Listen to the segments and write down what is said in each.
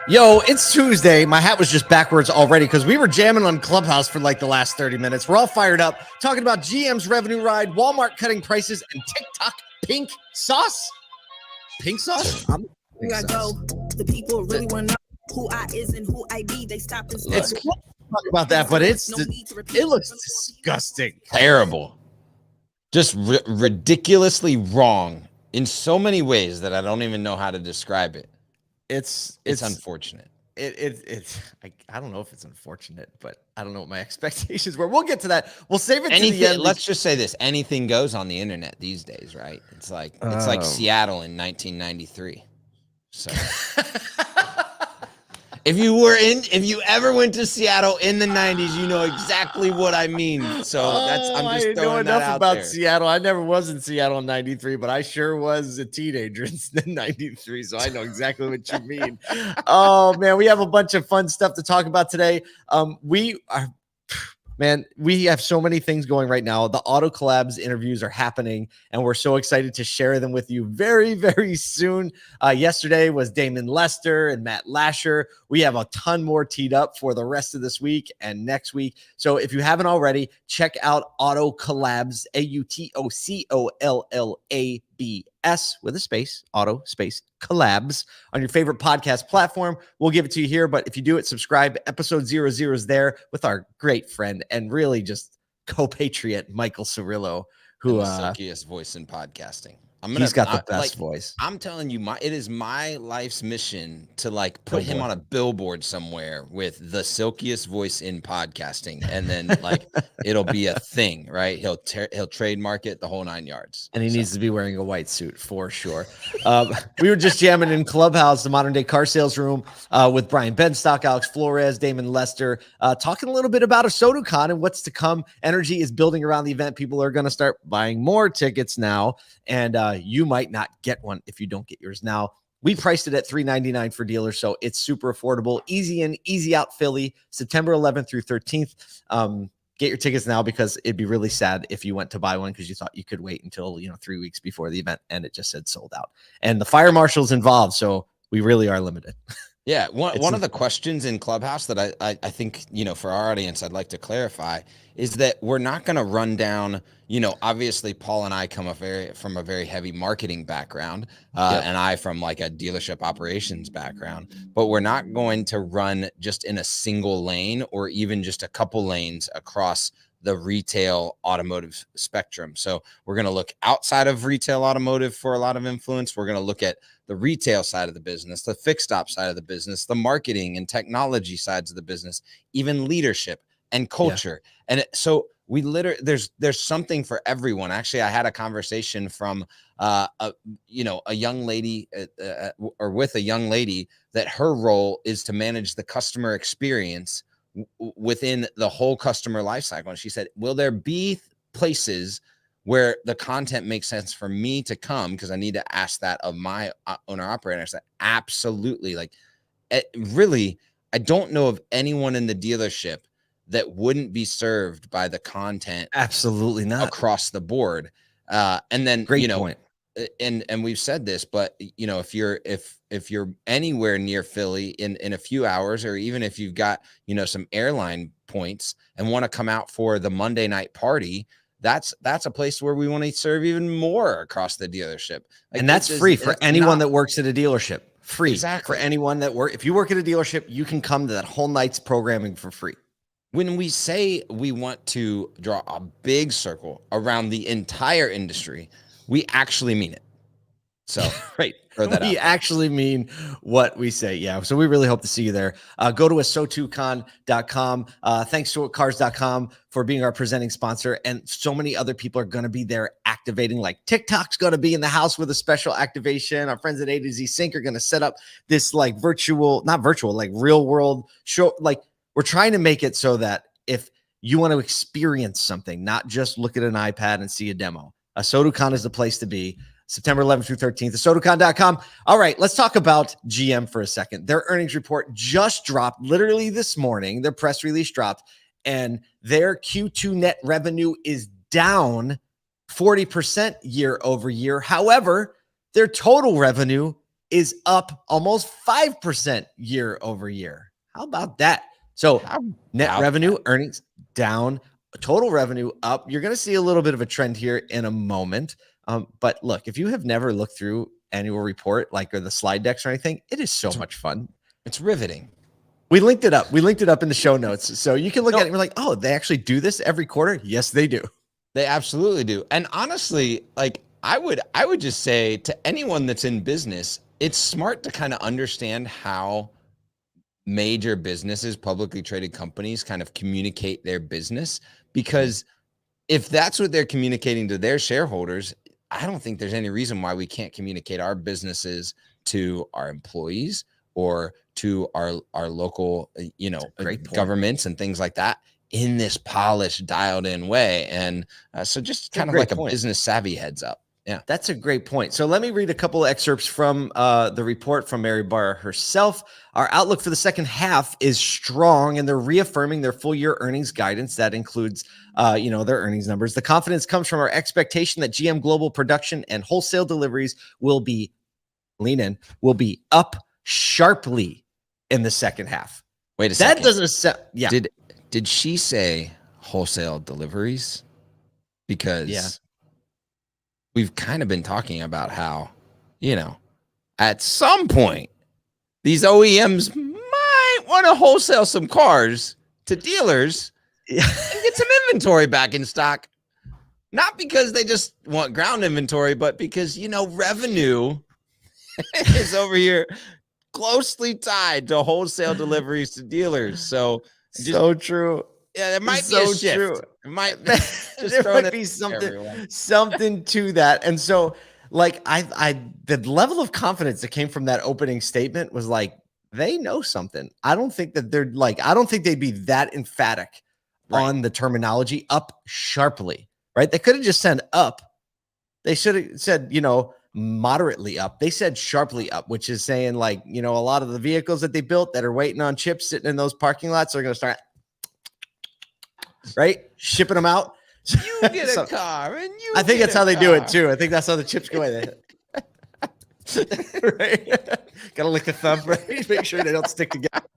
Yo, it's Tuesday. My hat was just backwards already because we were jamming on Clubhouse for like the last 30 minutes. We're all fired up talking about GM's revenue ride, Walmart cutting prices, and TikTok pink sauce. Pink sauce? I'm pink sauce. The people really want to know who I is and who I be. They stop and It's cool to talk about that, but it looks disgusting. Terrible. Just ridiculously wrong in so many ways that I don't even know how to describe it. It's unfortunate. I don't know if it's unfortunate, but I don't know what my expectations were. We'll get to that. We'll save it to the end. Let's just say this: anything goes on the internet these days, right? It's like Seattle in 1993. So if you ever went to Seattle in the 90s, you know exactly what I mean. So I'm just throwing that out about there. Seattle. I never was in Seattle in 93, but I sure was a teenager in 93. So I know exactly what you mean. Oh man, we have a bunch of fun stuff to talk about today. We have so many things going right now. The Auto Collabs interviews are happening, and we're so excited to share them with you very, very soon. Yesterday was Damon Lester and Matt Lasher. We have a ton more teed up for the rest of this week and next week. So if you haven't already, check out Auto Collabs, AUTOCOLLABS with a space, Auto space Collabs on your favorite podcast platform. We'll give it to you here, but if you do it, subscribe. Episode 00 is there with our great friend and really just co-patriot Michael Cirillo, who the silkiest voice in podcasting. He's got the best voice. I'm telling you, it is my life's mission to put him on a billboard somewhere with the silkiest voice in podcasting, and then it'll be a thing, right? He'll trademark it, the whole 9 yards. And he needs to be wearing a white suit for sure. We were just jamming in Clubhouse, the modern day car sales room, with Brian Benstock, Alex Flores, Damon Lester, talking a little bit about Asotu Con and what's to come. Energy is building around the event. People are going to start buying more tickets now, and you might not get one if you don't get yours now. We priced it at $399 for dealers, so it's super affordable. Easy in, easy out Philly, September 11th through 13th. Get your tickets now because it'd be really sad if you went to buy one because you thought you could wait until 3 weeks before the event and it just said sold out. And the fire marshal's involved, so we really are limited. Yeah, one of the questions in Clubhouse that I think, for our audience, I'd like to clarify is that we're not going to run down, obviously Paul and I come from a very heavy marketing background, and I from a dealership operations background, but we're not going to run just in a single lane or even just a couple lanes across the retail automotive spectrum. So we're going to look outside of retail automotive for a lot of influence. We're going to look at the retail side of the business, the fixed op side of the business, the marketing and technology sides of the business, even leadership and culture. And so we there's something for everyone. Actually, I had a conversation from a young lady or with a young lady that her role is to manage the customer experience within the whole customer life cycle. And she said, will there be places where the content makes sense for me to come? Because I need to ask that of my owner operator. I said, absolutely. Really, I don't know of anyone in the dealership that wouldn't be served by the content. Absolutely not. Across the board. And then, great point. And we've said this, but if you're anywhere near Philly in a few hours, or even if you've got, some airline points and want to come out for the Monday night party, that's a place where we want to serve even more across the dealership. And that's free for anyone that works at a dealership. Free. Exactly. For anyone that if you work at a dealership, you can come to that whole night's programming for free. When we say we want to draw a big circle around the entire industry, we actually mean it. So right. We actually mean what we say. Yeah. So we really hope to see you there. Go to asotucon.com. Thanks to cars.com for being our presenting sponsor. And so many other people are going to be there activating. TikTok's going to be in the house with a special activation. Our friends at A to Z Sync are going to set up this not virtual, real world show. We're trying to make it so that if you want to experience something, not just look at an iPad and see a demo, Asotu Con is the place to be. September 11th through 13th, asotucon.com. All right, let's talk about GM for a second. Their earnings report just dropped literally this morning. Their press release dropped, and their Q2 net revenue is down 40% year over year. However, their total revenue is up almost 5% year over year. How about that? So net revenue, earnings down, total revenue up. You're going to see a little bit of a trend here in a moment. But look, if you have never looked through annual report, or the slide decks or anything, it is so much fun. It's riveting. We linked it up. We linked it up in the show notes. So you can look at it and be like, oh, they actually do this every quarter? Yes, they do. They absolutely do. And honestly, I would just say to anyone that's in business, it's smart to kind of understand how major businesses, publicly traded companies, kind of communicate their business, because if that's what they're communicating to their shareholders, I don't think there's any reason why we can't communicate our businesses to our employees or to our local, governments and things like that in this polished, dialed in way. And so just kind of like a business savvy heads up. Yeah, that's a great point. So let me read a couple of excerpts from the report from Mary Barra herself. Our outlook for the second half is strong, and they're reaffirming their full year earnings guidance. That includes, their earnings numbers. The confidence comes from our expectation that GM global production and wholesale deliveries will be up sharply in the second half. Wait a second. That doesn't sound. Yeah. Did she say wholesale deliveries? Because we've kind of been talking about how, at some point, these OEMs might want to wholesale some cars to dealers and get some inventory back in stock. Not because they just want ground inventory, but because, revenue is over here closely tied to wholesale deliveries to dealers. So true. Yeah, there might be a shift. True. It might there might be something to that. And so the level of confidence that came from that opening statement was like, they know something. I don't think that I don't think they'd be that emphatic on the terminology up sharply, right? They could have just said up. They should have said, moderately up. They said sharply up, which is saying a lot of the vehicles that they built that are waiting on chips sitting in those parking lots are going to start shipping them out. You get a car and you I think that's how they do it too. I think that's how the chips go away. Right? Gotta lick the thumb, right? Make sure they don't stick together.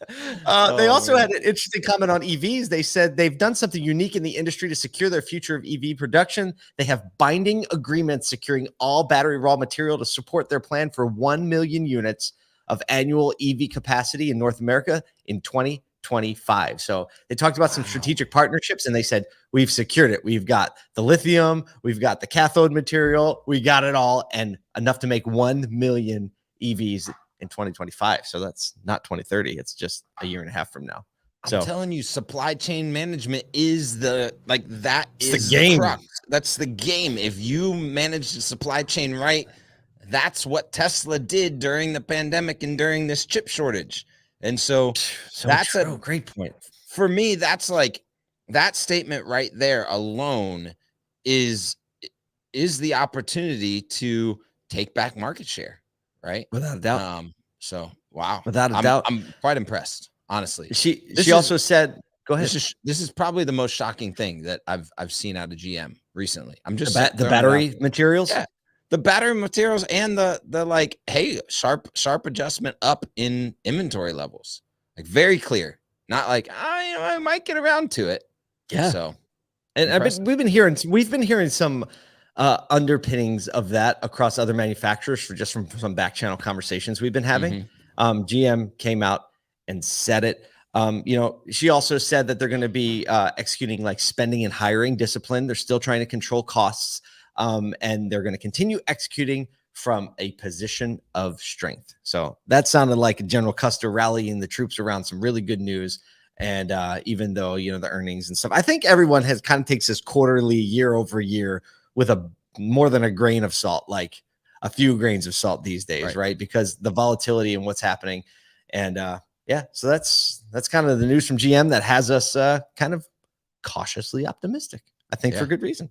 They also had an interesting comment on EVs. They said they've done something unique in the industry to secure their future of EV production. They have binding agreements securing all battery raw material to support their plan for 1 million units of annual EV capacity in North America in 2025. So they talked about some strategic partnerships, and they said, we've secured it. We've got the lithium, we've got the cathode material, we got it all, and enough to make 1 million EVs in 2025. So that's not 2030. It's just a year and a half from now. I'm telling you, supply chain management is the game. Crux. That's the game. If you manage the supply chain right, that's what Tesla did during the pandemic and during this chip shortage. And so that's a great point. For me, that's that statement right there alone is the opportunity to take back market share. Right. Without a doubt. So, wow. Without a doubt. I'm quite impressed, honestly. She also said, go ahead. This is probably the most shocking thing that I've seen out of GM recently. I'm just the battery materials. Yeah. The battery materials and the sharp adjustment up in inventory levels. Very clear. Not I might get around to it. Yeah. So, and we've been hearing some underpinnings of that across other manufacturers from some back channel conversations we've been having. GM came out and said it. She also said that they're going to be executing spending and hiring discipline. They're still trying to control costs, and they're going to continue executing from a position of strength. So that sounded like a General Custer rallying the troops around some really good news. And even though, the earnings and stuff, I think everyone kind of takes this quarterly, year over year with more than a grain of salt, like a few grains of salt these days, right? Because the volatility and what's happening. And so that's kind of the news from GM that has us kind of cautiously optimistic, I think, for good reason.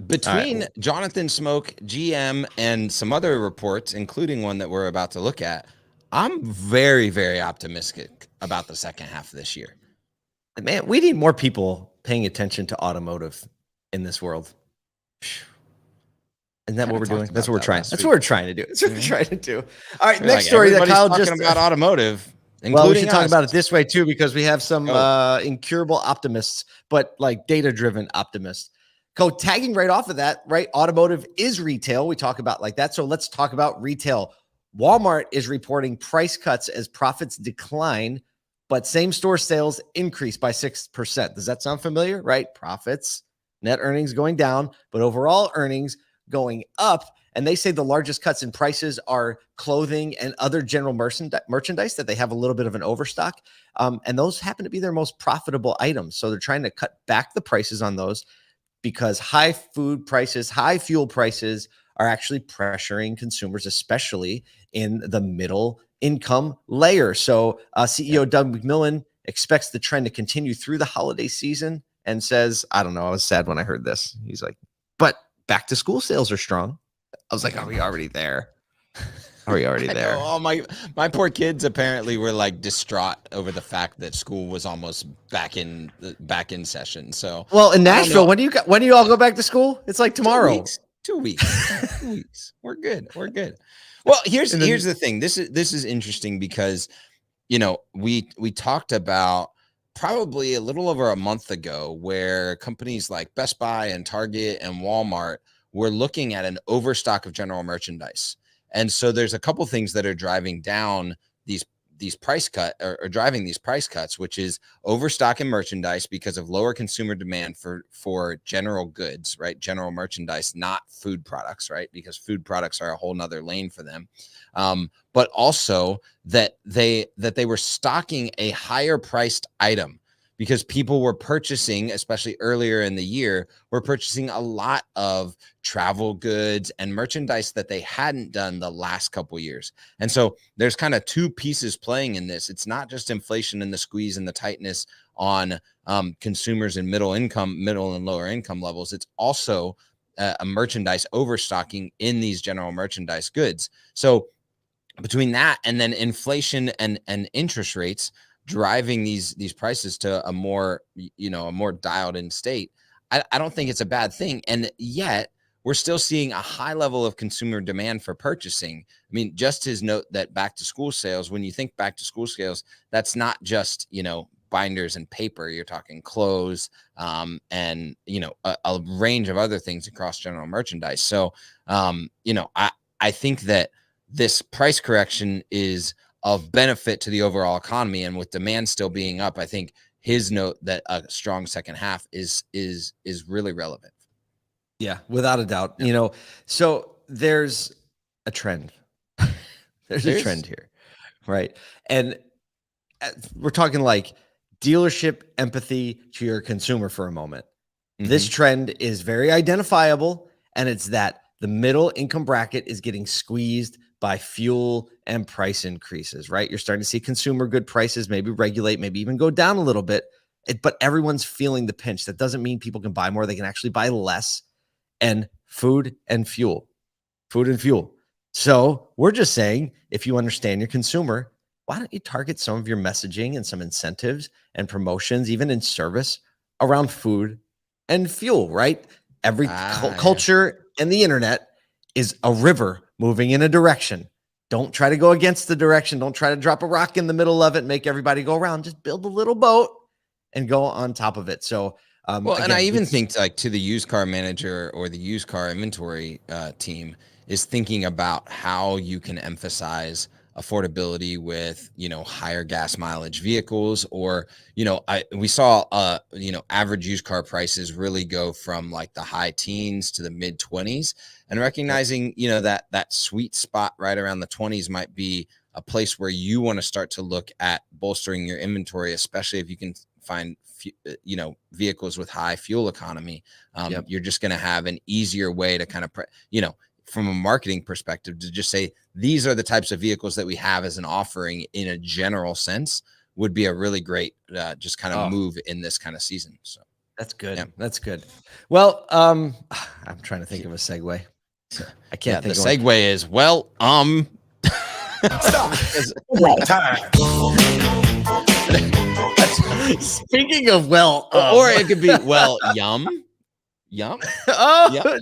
Between Jonathan Smoke, GM, and some other reports, including one that we're about to look at, I'm very, very optimistic about the second half of this year. Man, we need more people paying attention to automotive in this world. Isn't that what we're doing? That's what we're trying. That's week. what we're trying to do. That's what we're trying to do. All right, You're next like, story that everybody's Kyle talking just about automotive. Well, we should talk us. about it this way too, because we have some incurable optimists, but like data-driven optimists. Tagging right off of that, right? Automotive is retail. We talk about like that. So let's talk about retail. Walmart is reporting price cuts as profits decline, but same-store sales increase by 6%. Does that sound familiar? Right? Profits, net earnings going down, but overall earnings going up. And they say the largest cuts in prices are clothing and other general merchandise that they have a little bit of an overstock. And those happen to be their most profitable items. So they're trying to cut back the prices on those because high food prices, high fuel prices are actually pressuring consumers, especially in the middle income layer. So CEO Doug McMillon expects the trend to continue through the holiday season and says, I don't know, I was sad when I heard this. He's like, but back to school sales are strong. I was like, are we already there? Are we already there? Oh, my poor kids apparently were like distraught over the fact that school was almost back in session. So, well, in Nashville, when do you all go back to school? It's like tomorrow. 2 weeks. 2 weeks. We're good. Well, here's the thing. This is interesting because, you know, we talked about probably a little over a month ago where companies like Best Buy and Target and Walmart were looking at an overstock of general merchandise. And so there's a couple things that are driving down these price driving these price cuts, which is overstock in merchandise because of lower consumer demand for general goods, right? General merchandise, not food products, right? Because food products are a whole nother lane for them. But also that they were stocking a higher priced item because people were purchasing, especially earlier in the year, were purchasing a lot of travel goods and merchandise that they hadn't done the last couple years. And so there's kind of two pieces playing in this. It's not just inflation and the squeeze and the tightness on consumers in middle and lower income levels. It's also a merchandise overstocking in these general merchandise goods. So between that and then inflation and interest rates driving these prices to a more dialed in state, I don't think it's a bad thing. And yet we're still seeing a high level of consumer demand for purchasing. I mean, just his note that back to school sales, when you think back to school sales, that's not just, binders and paper. You're talking clothes and, a range of other things across general merchandise. So, I think that this price correction is of benefit to the overall economy, and with demand still being up, I think his note that a strong second half is really relevant. Yeah, without a doubt. So there's a trend. there's a trend here, right? And we're talking like dealership empathy to your consumer for a moment. Mm-hmm. This trend is very identifiable, and it's that the middle income bracket is getting squeezed by fuel and price increases, right? You're starting to see consumer good prices maybe regulate, maybe even go down a little bit, but everyone's feeling the pinch. That doesn't mean people can buy more. They can actually buy less. And food and fuel. So we're just saying, if you understand your consumer, why don't you target some of your messaging and some incentives and promotions, even in service, around food and fuel, right? Every culture and the internet is a river moving in a direction. Don't try to go against the direction. Don't try to drop a rock in the middle of it and make everybody go around. Just build a little boat and go on top of it. So, again, and I even think like to the used car manager or the used car inventory team is thinking about how you can emphasize affordability with, higher gas mileage vehicles, or, we saw, average used car prices really go from like the high teens to the mid 20s, and recognizing, that sweet spot right around the 20s might be a place where you want to start to look at bolstering your inventory, especially if you can find, vehicles with high fuel economy. You're just going to have an easier way to kind of, from a marketing perspective, to just say, these are the types of vehicles that we have as an offering in a general sense, would be a really great, just kind of move in this kind of season. So that's good. Yeah. That's good. Well, I'm trying to think of a segue. I can't think the segue is, time. Speaking of or it could be yum. Oh, yum.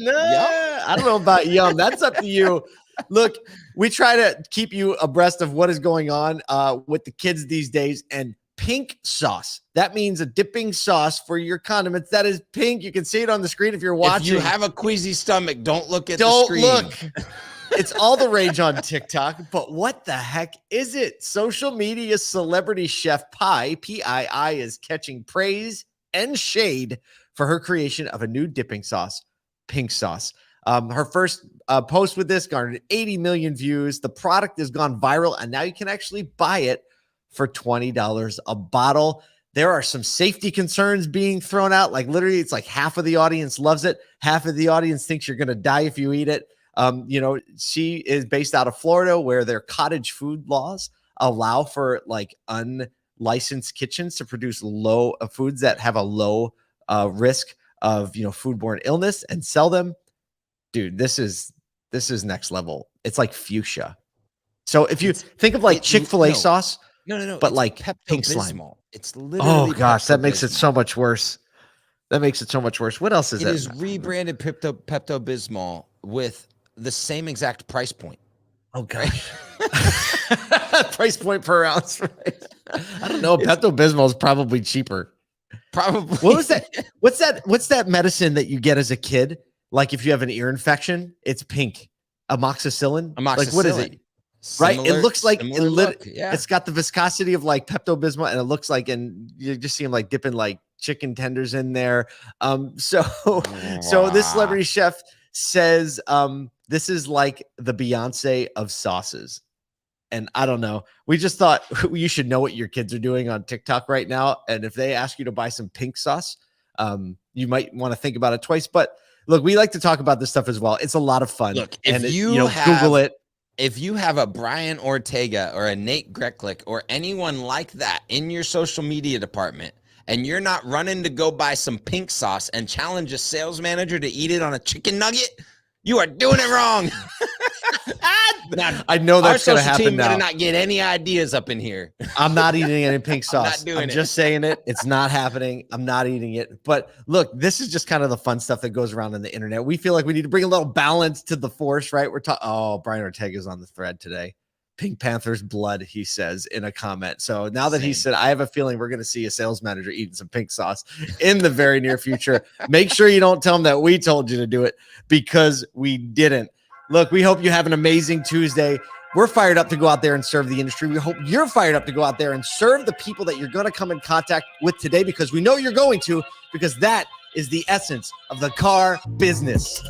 No, I don't know about yum. That's up to you. Look, we try to keep you abreast of what is going on with the kids these days. And pink sauce, that means a dipping sauce for your condiments that is pink. You can see it on the screen if you're watching. If you have a queasy stomach, don't look at the Don't screen. look. It's all the rage on TikTok, but what the heck is it? Social media celebrity chef Pii is catching praise and shade for her creation of a new dipping sauce, pink sauce. Her first post with this garnered 80 million views. The product has gone viral, and now you can actually buy it for $20 a bottle. There are some safety concerns being thrown out. Like literally, it's like half of the audience loves it. Half of the audience thinks you're going to die if you eat it. She is based out of Florida, where their cottage food laws allow for like unlicensed kitchens to produce low foods that have a low risk of, foodborne illness and sell them. Dude, this is next level. It's like fuchsia. So if you think of like Chick-fil-A sauce, no, but like pink slime. It's literally. Oh gosh, that makes it so much worse. What else is it? It is rebranded Pepto-Bismol with the same exact price point. Oh gosh. Price point per ounce, right? I don't know. Pepto-Bismol is probably cheaper. Probably. What was that? What's that medicine that you get as a kid? Like if you have an ear infection, it's pink. Amoxicillin. Like what is it? Right? It looks like it's got the viscosity of like Pepto-Bismol, and it looks like, and you just see them like dipping like chicken tenders in there. So this celebrity chef says this is like the Beyonce of sauces. And I don't know. We just thought you should know what your kids are doing on TikTok right now. And if they ask you to buy some pink sauce, you might want to think about it twice. But look, we like to talk about this stuff as well. It's a lot of fun. Look, if Google it. If you have a Brian Ortega or a Nate Greklick or anyone like that in your social media department, and you're not running to go buy some pink sauce and challenge a sales manager to eat it on a chicken nugget, you are doing it wrong. I know that's going to happen now. Better not get any ideas up in here. I'm not eating any pink sauce. I'm just saying it. It's not happening. I'm not eating it. But look, this is just kind of the fun stuff that goes around on the internet. We feel like we need to bring a little balance to the force, right? We're talking. Oh, Brian Ortega's on the thread today. Pink Panther's blood, he says in a comment. So now that he said, I have a feeling we're going to see a sales manager eating some pink sauce in the very near future. Make sure you don't tell him that we told you to do it, because we didn't. Look, we hope you have an amazing Tuesday. We're fired up to go out there and serve the industry. We hope you're fired up to go out there and serve the people that you're going to come in contact with today, because we know you're going to, because that is the essence of the car business.